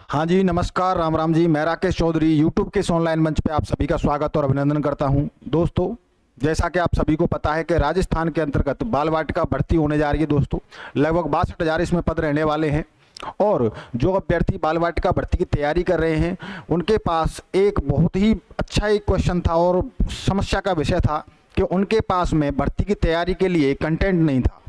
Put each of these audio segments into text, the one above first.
हाँ जी, नमस्कार, राम राम जी। मैं राकेश चौधरी यूट्यूब के इस ऑनलाइन मंच पे आप सभी का स्वागत और अभिनंदन करता हूँ। दोस्तों, जैसा कि आप सभी को पता है कि राजस्थान के अंतर्गत बाल वाटिका भर्ती होने जा रही है। दोस्तों, लगभग 62,000 इसमें पद रहने वाले हैं। और जो अभ्यर्थी बाल वाटिका भर्ती की तैयारी कर रहे हैं, उनके पास एक बहुत ही अच्छा एक क्वेश्चन था और समस्या का विषय था कि उनके पास में भर्ती की तैयारी के लिए कंटेंट नहीं था।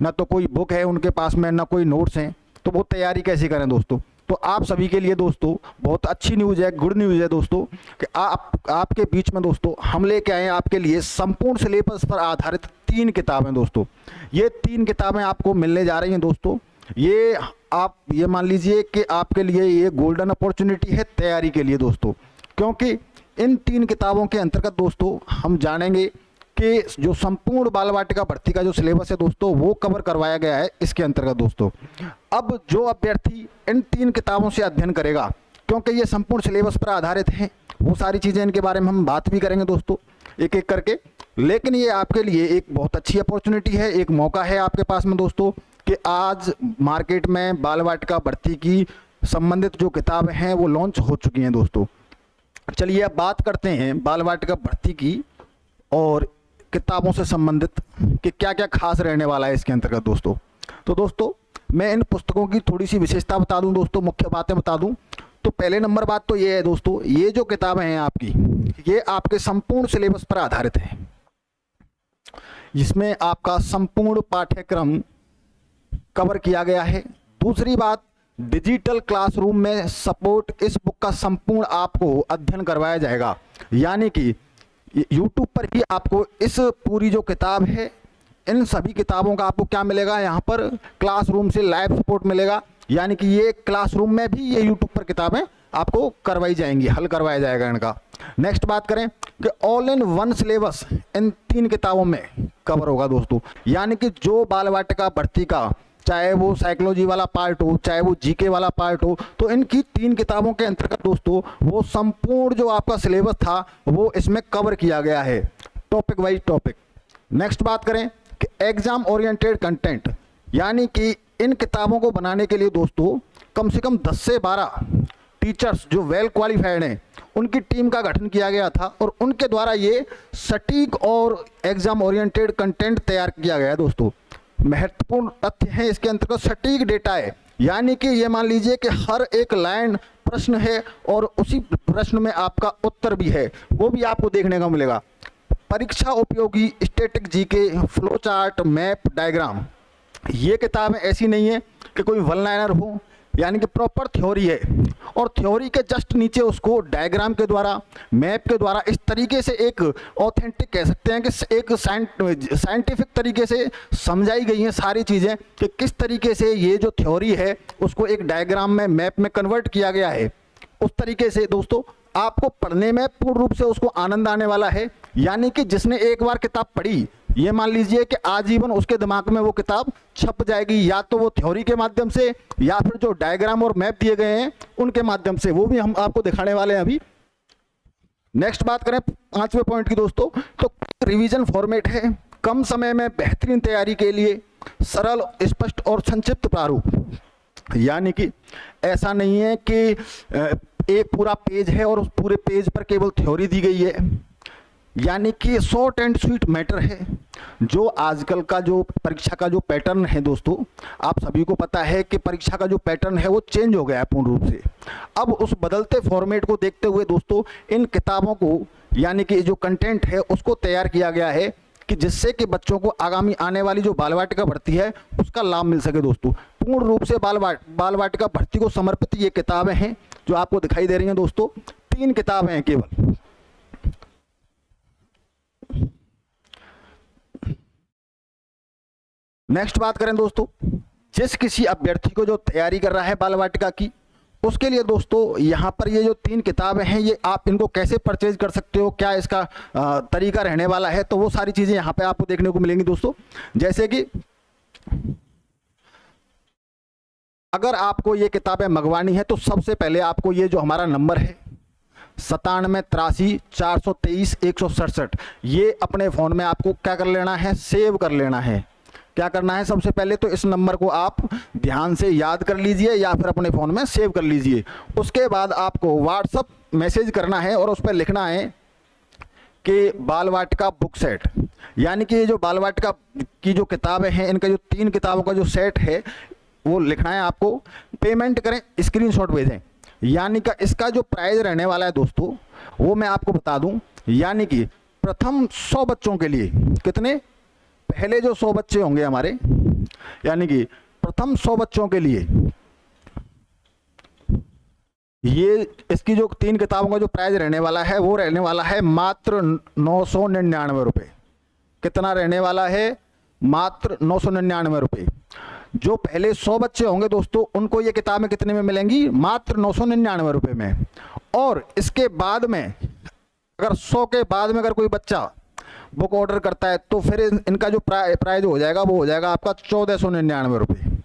ना तो कोई बुक है उनके पास में, ना कोई नोट्स हैं, तो वो तैयारी कैसे करें दोस्तों। तो आप सभी के लिए दोस्तों बहुत अच्छी न्यूज़ है, गुड न्यूज़ है दोस्तों, कि आपके बीच में दोस्तों हम लेके आए हैं आपके लिए संपूर्ण सिलेबस पर आधारित 3 किताबें। दोस्तों, ये 3 किताबें आपको मिलने जा रही हैं। दोस्तों, ये आप ये मान लीजिए कि आपके लिए ये गोल्डन अपॉर्चुनिटी है तैयारी के लिए दोस्तों, क्योंकि इन 3 किताबों के अंतर्गत दोस्तों हम जानेंगे कि जो संपूर्ण बाल वाटिका भर्ती का जो सिलेबस है दोस्तों, वो कवर करवाया गया है इसके अंतर्गत। दोस्तों, अब जो अभ्यर्थी इन 3 किताबों से अध्ययन करेगा, क्योंकि ये संपूर्ण सिलेबस पर आधारित हैं, वो सारी चीज़ें इनके बारे में हम बात भी करेंगे दोस्तों एक एक करके। लेकिन ये आपके लिए एक बहुत अच्छी अपॉर्चुनिटी है, एक मौका है आपके पास में दोस्तों, कि आज मार्केट में बाल वाटिका भर्ती की संबंधित जो किताबें हैं वो लॉन्च हो चुकी हैं। दोस्तों, चलिए अब बात करते हैं बाल वाटिका भर्ती की और किताबों से संबंधित कि क्या क्या खास रहने वाला है इसके अंतर्गत दोस्तों। तो दोस्तों, मैं इन पुस्तकों की थोड़ी सी विशेषता बता दूं दोस्तों, मुख्य बातें बता दूं। तो पहले नंबर बात तो ये है दोस्तों, ये जो किताबें हैं आपकी, ये आपके संपूर्ण सिलेबस पर आधारित है, जिसमें आपका संपूर्ण पाठ्यक्रम कवर किया गया है। दूसरी बात, डिजिटल क्लासरूम में सपोर्ट इस बुक का संपूर्ण आपको अध्ययन करवाया जाएगा, यानी कि यूट्यूब पर ही आपको इस पूरी जो किताब है, इन सभी किताबों का आपको क्या मिलेगा, यहाँ पर क्लासरूम से लाइव सपोर्ट मिलेगा, यानी कि ये क्लासरूम में भी ये यूट्यूब पर किताबें आपको करवाई जाएंगी, हल करवाया जाएगा इनका। नेक्स्ट बात करें कि all in one syllabus in 3 किताबों में कवर होगा दोस्तों, यानी कि जो बाल वाटिका भर्ती का, चाहे वो साइकोलॉजी वाला पार्ट हो, चाहे वो जीके वाला पार्ट हो, तो इनकी 3 किताबों के अंतर्गत दोस्तों वो संपूर्ण जो आपका सिलेबस था वो इसमें कवर किया गया है, टॉपिक वाइज टॉपिक। नेक्स्ट बात करें कि एग्जाम ओरिएंटेड कंटेंट, यानी कि इन किताबों को बनाने के लिए दोस्तों कम से कम 10 से 12 टीचर्स जो वेल क्वालिफाइड हैं, उनकी टीम का गठन किया गया था और उनके द्वारा ये सटीक और एग्जाम ओरिएंटेड कंटेंट तैयार किया गया है। दोस्तों, महत्वपूर्ण तथ्य है इसके अंतर्गत सटीक डेटा है, यानी कि ये मान लीजिए कि हर एक लाइन प्रश्न है और उसी प्रश्न में आपका उत्तर भी है, वो भी आपको देखने को मिलेगा। परीक्षा उपयोगी static GK, flow chart, map, diagram. ये किताबें ऐसी नहीं है कि कोई वन लाइनर हो, यानी कि प्रॉपर थ्योरी है और थ्योरी के जस्ट नीचे उसको डायग्राम के द्वारा, मैप के द्वारा इस तरीके से एक ऑथेंटिक कह सकते हैं कि एक साइंटिफिक तरीके से समझाई गई हैं सारी चीज़ें, कि किस तरीके से ये जो थ्योरी है उसको एक डायग्राम में, मैप में कन्वर्ट किया गया है। उस तरीके से दोस्तों आपको पढ़ने में पूर्ण रूप से उसको आनंद आने वाला है, यानी कि जिसने एक बार किताब पढ़ी, ये मान लीजिए कि आजीवन उसके दिमाग में वो किताब छप जाएगी, या तो वो थ्योरी के माध्यम से या फिर जो डायग्राम और मैप दिए गए हैं उनके माध्यम से, वो भी हम आपको दिखाने वाले हैं अभी। नेक्स्ट बात करें 5वें पॉइंट की दोस्तों, तो रिवीजन फॉर्मेट है, कम समय में बेहतरीन तैयारी के लिए सरल, स्पष्ट और संक्षिप्त प्रारूप, यानी कि ऐसा नहीं है कि एक पूरा पेज है और उस पूरे पेज पर केवल थ्योरी दी गई है, यानी कि शॉर्ट एंड स्वीट मैटर है। जो आजकल का जो परीक्षा का जो पैटर्न है दोस्तों, आप सभी को पता है कि परीक्षा का जो पैटर्न है वो चेंज हो गया है पूर्ण रूप से। अब उस बदलते फॉर्मेट को देखते हुए दोस्तों इन किताबों को, यानी कि जो कंटेंट है उसको तैयार किया गया है, कि जिससे कि बच्चों को आगामी आने वाली जो बाल वाटिका भर्ती है उसका लाभ मिल सके। दोस्तों, पूर्ण रूप से बाल वाटिका भर्ती को समर्पित ये किताबें हैं जो आपको दिखाई दे रही हैं दोस्तों। 3 किताबें हैं केवल। नेक्स्ट बात करें दोस्तों, जिस किसी अभ्यर्थी को जो तैयारी कर रहा है बाल वाटिका की, उसके लिए दोस्तों यहाँ पर ये जो 3 किताबें हैं, ये आप इनको कैसे परचेज कर सकते हो, क्या इसका तरीका रहने वाला है, तो वो सारी चीज़ें यहाँ पे आपको देखने को मिलेंगी दोस्तों। जैसे कि अगर आपको ये किताबें मंगवानी है तो सबसे पहले आपको ये जो हमारा नंबर है 9783 423 167, ये अपने फ़ोन में आपको क्या कर लेना है, सेव कर लेना है, क्या करना है, सबसे पहले तो इस नंबर को आप ध्यान से याद कर लीजिए या फिर अपने फ़ोन में सेव कर लीजिए। उसके बाद आपको व्हाट्सअप मैसेज करना है और उस पर लिखना है कि बाल वाटिका बुक सेट, यानी कि ये जो बाल वाटिका की जो किताबें हैं, इनका जो 3 किताबों का जो सेट है वो लिखना है आपको। पेमेंट करें, स्क्रीनशॉट भेजें। यानी कि इसका जो प्राइस रहने वाला है दोस्तों वो मैं आपको बता दूं, यानी कि प्रथम 100 बच्चों के लिए कितने, पहले जो 100 बच्चे होंगे हमारे, यानी कि प्रथम 100 बच्चों के लिए ये इसकी जो 3 किताबों का जो प्राइस रहने वाला है वो रहने वाला है मात्र 999 रुपये। कितना रहने वाला है, मात्र 999 रुपये। जो पहले 100 बच्चे होंगे दोस्तों उनको ये किताबें कितने में मिलेंगी, मात्र 999 रुपये में। और इसके बाद में अगर 100 के बाद में अगर कोई बच्चा बुक ऑर्डर करता है तो फिर इनका जो प्राइस हो जाएगा वो हो जाएगा आपका 1499 रुपये।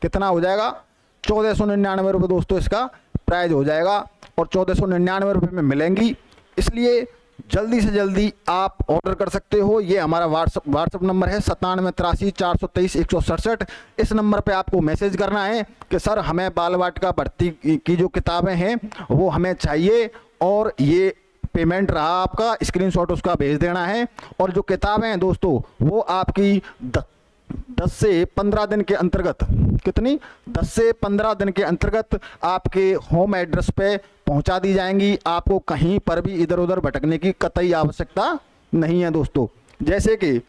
कितना हो जाएगा, 1499 रुपये दोस्तों इसका प्राइस हो जाएगा और 1499 रुपये में मिलेंगी। इसलिए जल्दी से जल्दी आप ऑर्डर कर सकते हो। ये हमारा व्हाट्सअप नंबर है 9783432167। इस नंबर पे आपको मैसेज करना है कि सर हमें बाल वाटिका भर्ती की जो किताबें हैं वो हमें चाहिए, और ये पेमेंट रहा आपका, स्क्रीनशॉट उसका भेज देना है। और जो किताबें हैं दोस्तों वो आपकी 10 से 15 दिन के अंतर्गत, कितनी, 10 से 15 दिन के अंतर्गत आपके होम एड्रेस पे पहुंचा दी जाएंगी। आपको कहीं पर भी इधर उधर भटकने की कतई आवश्यकता नहीं है दोस्तों। जैसे कि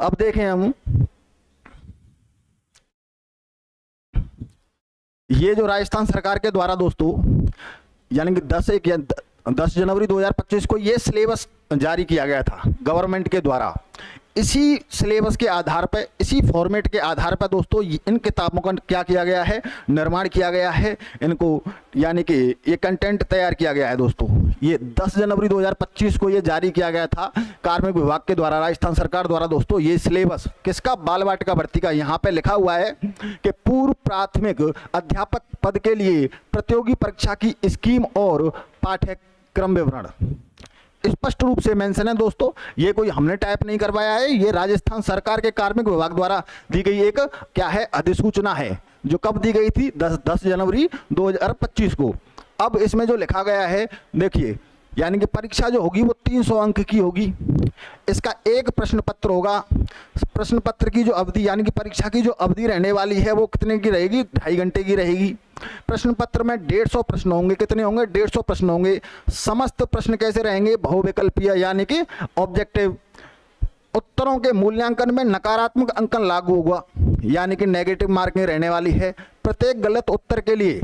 अब देखें हम, ये जो राजस्थान सरकार के द्वारा दोस्तों, यानी कि 10 जनवरी 2025 को ये सिलेबस जारी किया गया था गवर्नमेंट के द्वारा। इसी सिलेबस के आधार पर, इसी फॉर्मेट के आधार पर दोस्तों इन किताबों का क्या किया गया है, निर्माण किया गया है इनको, यानी कि ये कंटेंट तैयार किया गया है दोस्तों। ये 10 जनवरी 2025 को ये जारी किया गया था कार्मिक विभाग के द्वारा, राजस्थान सरकार द्वारा दोस्तों। ये सिलेबस किसका, बाल वाटिका भर्ती का। यहाँ पे लिखा हुआ है कि पूर्व प्राथमिक अध्यापक पद के लिए प्रतियोगी परीक्षा की स्कीम और पाठ्यक्रम विवरण स्पष्ट रूप से मेंशन है दोस्तों। ये कोई हमने टाइप नहीं करवाया है, ये राजस्थान सरकार के कार्मिक विभाग द्वारा दी गई एक क्या है, अधिसूचना है, जो कब दी गई थी, 10 जनवरी 2025 को। अब इसमें जो लिखा गया है देखिए, यानी कि परीक्षा जो होगी वो 300 अंक की होगी। इसका एक प्रश्न पत्र होगा। प्रश्न पत्र की जो अवधि, यानी कि परीक्षा की जो अवधि रहने वाली है वो कितने की रहेगी, 2.5 घंटे की रहेगी। प्रश्न पत्र में 150 प्रश्न होंगे। कितने होंगे, 150 प्रश्न होंगे। समस्त प्रश्न कैसे रहेंगे, बहुविकल्पीय, यानी कि ऑब्जेक्टिव। उत्तरों के मूल्यांकन में नकारात्मक अंकन लागू होगा, यानी कि नेगेटिव मार्किंग रहने वाली है। प्रत्येक गलत उत्तर के लिए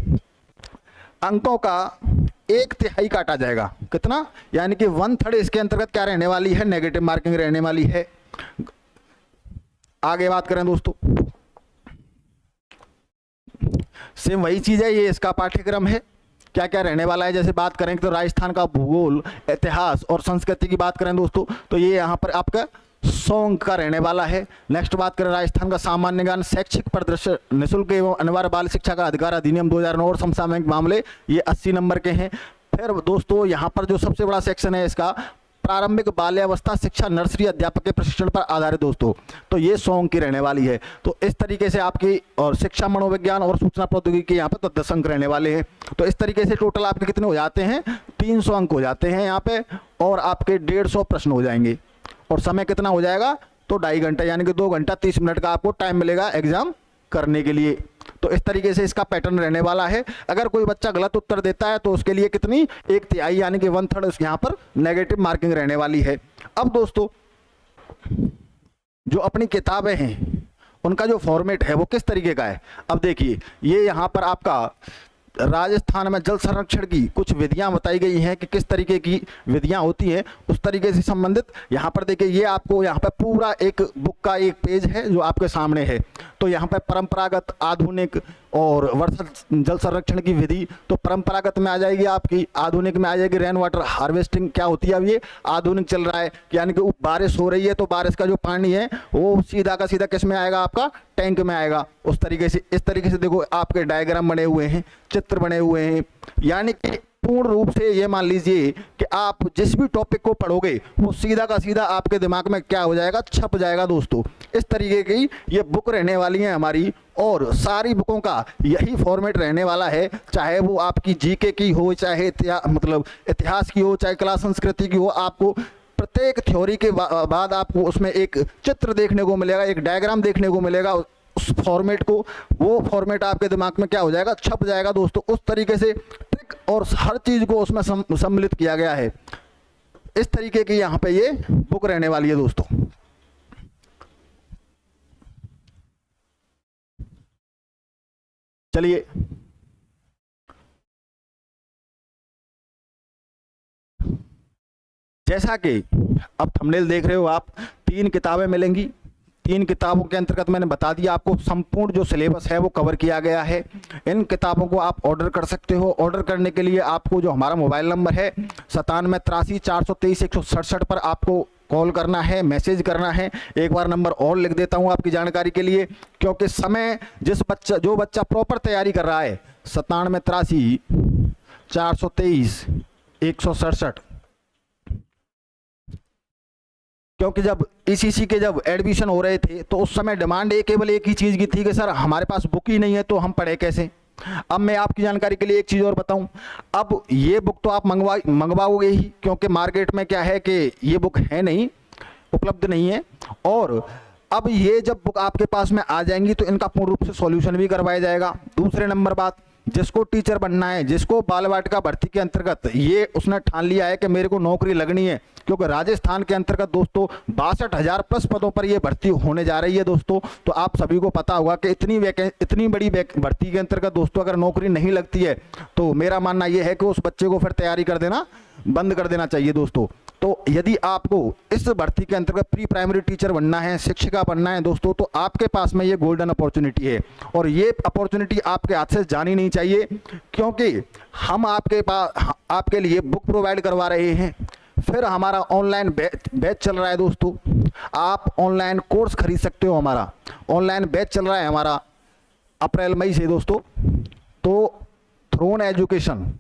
अंकों का 1/3 काटा जाएगा। कितना, यानी कि 1/3 इसके अंतर्गत क्या रहने वाली है, नेगेटिव मार्किंग रहने वाली है। आगे बात करें दोस्तों, सेम वही चीज है, ये इसका पाठ्यक्रम है। क्या क्या रहने वाला है, जैसे बात करें तो राजस्थान का भूगोल, इतिहास और संस्कृति की बात करें दोस्तों तो ये यहाँ पर आपका 100 अंक का रहने वाला है। नेक्स्ट बात करें राजस्थान का सामान्य ज्ञान, शैक्षिक परिदृश्य, निःशुल्क एवं अनिवार्य बाल शिक्षा का अधिकार अधिनियम 2009 और समसामयिक मामले, ये 80 नंबर के हैं। फिर दोस्तों यहाँ पर जो सबसे बड़ा सेक्शन है इसका प्रारंभिक बाल्यावस्था शिक्षा, नर्सरी अध्यापक के प्रशिक्षण पर आधारित दोस्तों, तो ये 100 अंक की रहने वाली है। तो इस तरीके से आपकी और शिक्षा, मनोविज्ञान और सूचना प्रौद्योगिकी यहाँ पे तो 10 अंक रहने वाले हैं। तो इस तरीके से टोटल आपके कितने हो जाते हैं, 300 अंक हो जाते हैं यहाँ पे, और आपके 150 प्रश्न हो जाएंगे। और समय कितना हो जाएगा, तो 2.5 घंटा, यानी कि 2 घंटा 30 मिनट का आपको टाइम मिलेगा एग्जाम करने के लिए। तो इस तरीके से इसका पैटर्न रहने वाला है। अगर कोई बच्चा गलत उत्तर देता है तो उसके लिए कितनी, 1/3 यानी कि 1/3 यहाँ पर नेगेटिव मार्किंग रहने वाली है। अब दोस्तों जो अपनी किताबें हैं उनका जो फॉर्मेट है वो किस तरीके का है, अब देखिए ये यहाँ पर आपका राजस्थान में जल संरक्षण की कुछ विधियां बताई गई हैं कि किस तरीके की विधियां होती हैं, उस तरीके से संबंधित यहाँ पर देखिए, ये आपको यहाँ पर पूरा एक बुक का एक पेज है जो आपके सामने है। तो यहाँ पर परंपरागत, आधुनिक और वर्षा जल संरक्षण की विधि, तो परंपरागत में आ जाएगी आपकी, आधुनिक में आ जाएगी रेन वाटर हार्वेस्टिंग। क्या होती है, अब ये आधुनिक चल रहा है, यानी कि बारिश हो रही है तो बारिश का जो पानी है वो सीधा का सीधा किस में आएगा, आपका टैंक में आएगा। उस तरीके से, इस तरीके से देखो आपके डायग्राम बने हुए हैं, चित्र बने हुए हैं, यानी कि पूर्ण रूप से ये मान लीजिए कि आप जिस भी टॉपिक को पढ़ोगे वो सीधा का सीधा आपके दिमाग में क्या हो जाएगा, छप जाएगा दोस्तों। इस तरीके की ये बुक रहने वाली है हमारी, और सारी बुकों का यही फॉर्मेट रहने वाला है, चाहे वो आपकी जीके की हो, चाहे इतिहास की हो, चाहे कला संस्कृति की हो। आपको प्रत्येक थ्योरी के बाद आपको उसमें एक चित्र देखने को मिलेगा, एक डायग्राम देखने को मिलेगा। उस फॉर्मेट को, वो फॉर्मेट आपके दिमाग में क्या हो जाएगा, छप जाएगा दोस्तों। उस तरीके से ट्रिक और हर चीज़ को उसमें सम्मिलित किया गया है। इस तरीके की यहाँ पे ये बुक रहने वाली है दोस्तों। चलिए जैसा कि अब थंबनेल देख रहे हो आप, 3 किताबें मिलेंगी। 3 किताबों के अंतर्गत मैंने बता दिया आपको संपूर्ण जो सिलेबस है वो कवर किया गया है। इन किताबों को आप ऑर्डर कर सकते हो। ऑर्डर करने के लिए आपको जो हमारा मोबाइल नंबर है 9783 पर आपको कॉल करना है, मैसेज करना है। एक बार नंबर और लिख देता हूं आपकी जानकारी के लिए, क्योंकि समय जो बच्चा प्रॉपर तैयारी कर रहा है 9783 क्योंकि जब ईसीसी के जब एडमिशन हो रहे थे तो उस समय डिमांड केवल एक ही चीज़ की थी कि सर हमारे पास बुक ही नहीं है तो हम पढ़े कैसे। अब मैं आपकी जानकारी के लिए एक चीज़ और बताऊं, अब ये बुक तो आप मंगवाओगे ही, क्योंकि मार्केट में क्या है कि ये बुक है नहीं, उपलब्ध नहीं है। और अब ये जब बुक आपके पास में आ जाएंगी तो इनका पूर्ण रूप से सॉल्यूशन भी करवाया जाएगा। दूसरे नंबर बात, जिसको टीचर बनना है, जिसको बाल वाटिका भर्ती के अंतर्गत ये उसने ठान लिया है कि मेरे को नौकरी लगनी है, क्योंकि राजस्थान के अंतर्गत दोस्तों 62,000 प्लस पदों पर ये भर्ती होने जा रही है दोस्तों। तो आप सभी को पता होगा कि इतनी बड़ी भर्ती के अंतर्गत दोस्तों अगर नौकरी नहीं लगती है तो मेरा मानना यह है कि उस बच्चे को फिर तैयारी कर देना बंद कर देना चाहिए दोस्तों। तो यदि आपको इस भर्ती के अंतर्गत प्री प्राइमरी टीचर बनना है, शिक्षिका बनना है दोस्तों, तो आपके पास में ये गोल्डन अपॉर्चुनिटी है। और ये अपॉर्चुनिटी आपके हाथ से जानी नहीं चाहिए, क्योंकि हम आपके लिए बुक प्रोवाइड करवा रहे हैं। फिर हमारा ऑनलाइन बैच चल रहा है दोस्तों, आप ऑनलाइन कोर्स खरीद सकते हो। हमारा ऑनलाइन बैच चल रहा है हमारा अप्रैल मई से दोस्तों। तो थ्रोन एजुकेशन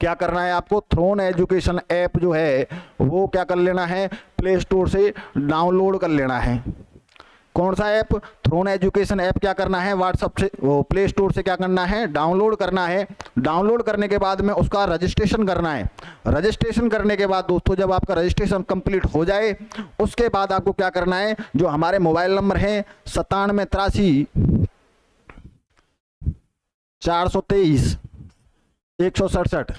क्या करना है आपको, थ्रोन एजुकेशन ऐप जो है वो क्या कर लेना है, प्ले स्टोर से डाउनलोड कर लेना है। कौन सा ऐप, थ्रोन एजुकेशन ऐप क्या करना है, व्हाट्सएप से वो प्ले स्टोर से क्या करना है, डाउनलोड करना है। डाउनलोड करने के बाद में उसका रजिस्ट्रेशन करना है। रजिस्ट्रेशन करने के बाद दोस्तों जब आपका रजिस्ट्रेशन कंप्लीट हो जाए उसके बाद आपको क्या करना है, जो हमारे मोबाइल नंबर है 9783 423 167,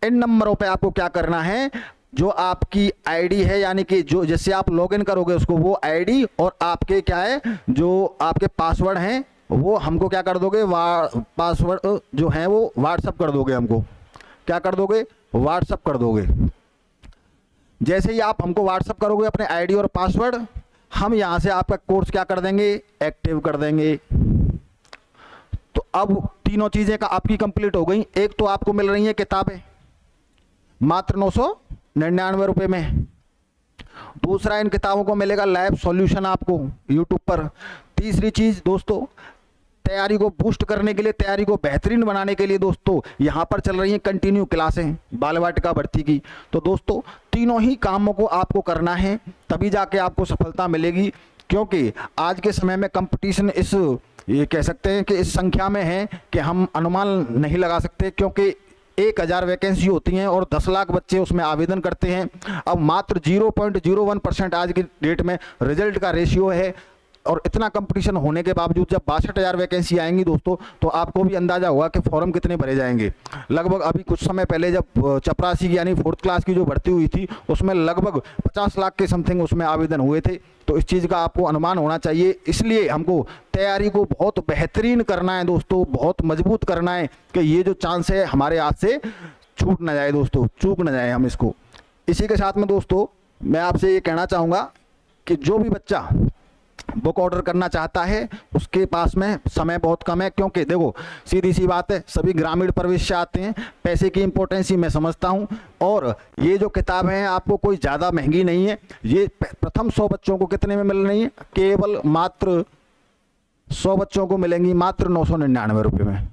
इन नंबरों पे आपको क्या करना है, जो आपकी आईडी है, यानी कि जो जिससे आप लॉगिन करोगे उसको वो आईडी और आपके क्या है जो आपके पासवर्ड हैं वो हमको क्या कर दोगे, पासवर्ड जो है वो व्हाट्सअप कर दोगे। हमको क्या कर दोगे, व्हाट्सअप कर दोगे। जैसे ही आप हमको व्हाट्सअप करोगे अपने आईडी और पासवर्ड, हम यहाँ से आपका कोर्स क्या कर देंगे, एक्टिव कर देंगे। तो अब तीनों चीज़ें का आपकी कंप्लीट हो गई। एक तो आपको मिल रही है किताबें मात्र 999 रुपये में। दूसरा, इन किताबों को मिलेगा लाइव सॉल्यूशन आपको यूट्यूब पर। तीसरी चीज़ दोस्तों, तैयारी को बूस्ट करने के लिए, तैयारी को बेहतरीन बनाने के लिए दोस्तों यहाँ पर चल रही हैं कंटिन्यू क्लासें बाल वाटिका भर्ती की। तो दोस्तों तीनों ही कामों को आपको करना है, तभी जाके आपको सफलता मिलेगी। क्योंकि आज के समय में कंपटीशन ये कह सकते हैं कि इस संख्या में है कि हम अनुमान नहीं लगा सकते, क्योंकि 1000 वैकेंसी होती हैं और 10 लाख बच्चे उसमें आवेदन करते हैं। अब मात्र 0.01% आज की डेट में रिजल्ट का रेशियो है। और इतना कंपटीशन होने के बावजूद जब 62,000 वैकेंसी आएंगी दोस्तों, तो आपको भी अंदाजा होगा कि फॉर्म कितने भरे जाएंगे। लगभग अभी कुछ समय पहले जब चपरासी की यानी 4th क्लास की जो भर्ती हुई थी उसमें लगभग 50 लाख के समथिंग उसमें आवेदन हुए थे। तो इस चीज़ का आपको अनुमान होना चाहिए। इसलिए हमको तैयारी को बहुत बेहतरीन करना है दोस्तों, बहुत मजबूत करना है कि ये जो चांस है हमारे हाथ से छूट ना जाए दोस्तों, चूक ना जाए हम इसको। इसी के साथ में दोस्तों मैं आपसे ये कहना चाहूँगा कि जो भी बच्चा बुक ऑर्डर करना चाहता है उसके पास में समय बहुत कम है, क्योंकि देखो सीधी सी बात है, सभी ग्रामीण प्रवेश से आते हैं। पैसे की इंपॉर्टेंस ही मैं समझता हूं। और ये जो किताब है आपको कोई ज़्यादा महंगी नहीं है। ये प्रथम 100 बच्चों को कितने में मिल रही है, केवल मात्र 100 बच्चों को मिलेंगी मात्र 999 रुपये में।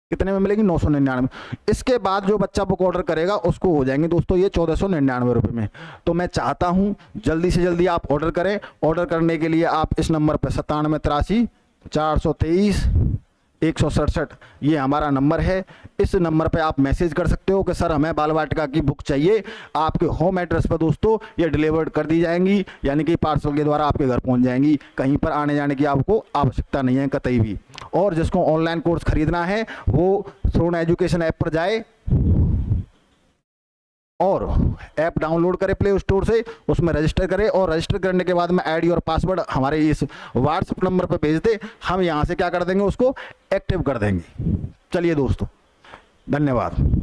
कितने में मिलेगी? 999। इसके बाद जो बच्चा बुक ऑर्डर करेगा उसको हो जाएंगे दोस्तों ये 1499 रुपये में। तो मैं चाहता हूँ जल्दी से जल्दी आप ऑर्डर करें। ऑर्डर करने के लिए आप इस नंबर पर 9783 423 167 ये हमारा नंबर है। इस नंबर पे आप मैसेज कर सकते हो कि सर हमें बाल वाटिका की बुक चाहिए। आपके होम एड्रेस पर दोस्तों ये डिलीवर्ड कर दी जाएंगी, यानी कि पार्सल के द्वारा आपके घर पहुंच जाएंगी। कहीं पर आने जाने की आपको आवश्यकता नहीं है कतई भी। और जिसको ऑनलाइन कोर्स खरीदना है वो श्रवण एजुकेशन ऐप पर जाए और ऐप डाउनलोड करें प्ले स्टोर से, उसमें रजिस्टर करें और रजिस्टर करने के बाद में आईडी और पासवर्ड हमारे इस व्हाट्सएप नंबर पर भेज दे। हम यहाँ से क्या कर देंगे, उसको एक्टिव कर देंगे। चलिए दोस्तों, धन्यवाद।